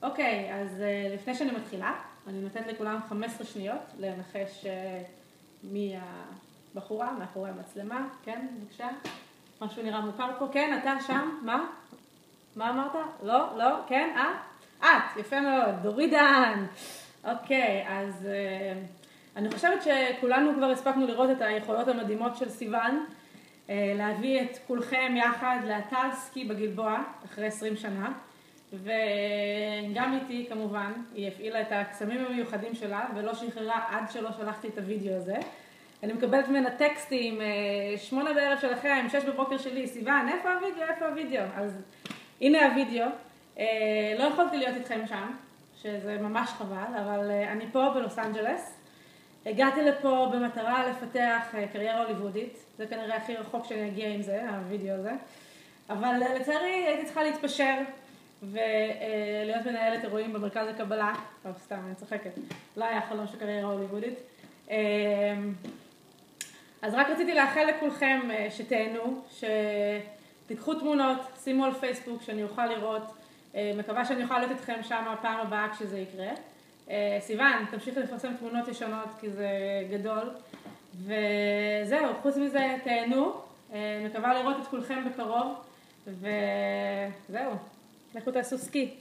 אוקיי, אז לפני שאני מתחילה, אני נותנת לכולם 15 שניות לנחש מי הבחורה מאחורי המצלמה. כן, בבקשה. משהו נראה מוכר פה. כן, אתה שם? מה? מה אמרת? לא, לא, כן, את, יפה מאוד, דורידן. אוקיי, אז אני חושבת שכולנו כבר הספקנו לראות את היכולות המדהימות של סיוון, להביא את כולכם יחד לאתר סקי בגלבוע אחרי 20 שנה. וגם איתי כמובן, היא הפעילה את הקסמים המיוחדים שלה ולא שחררה עד שלא שלחתי את הוידאו הזה. אני מקבלת ממנה טקסטים, 8 בערב שלכם, 6 בבוקר שלי, סיוון, איפה הוידאו, איפה הוידאו? אז הנה הוידאו. לא יכולתי להיות איתכם שם, שזה ממש חבל, אבל אני פה בלוס אנג'לס. הגעתי לפה במטרה לפתח קריירה הוליוודית, זה כנראה הכי רחוק שאני אגיע עם זה, הוידאו הזה. אבל לצערי הייתי צריכה להתפשר ולהיות מנהלת אירועים במרכז הקבלה. טוב, סתם, אני צוחקת. לא היה חלום של קריירה הוליוודית. אז רק רציתי לאחל לכולכם שתהנו, שתיקחו תמונות, שימו על פייסבוק שאני אוכל לראות. מקווה שאני אוכל להיות איתכם שם הפעם הבאה כשזה יקרה. סיוון, תמשיך לפרסם תמונות ישנות כי זה גדול. וזהו, חוץ מזה תהנו. מקווה לראות את כולכם בקרוב. וזהו, לכו תעשו סקי.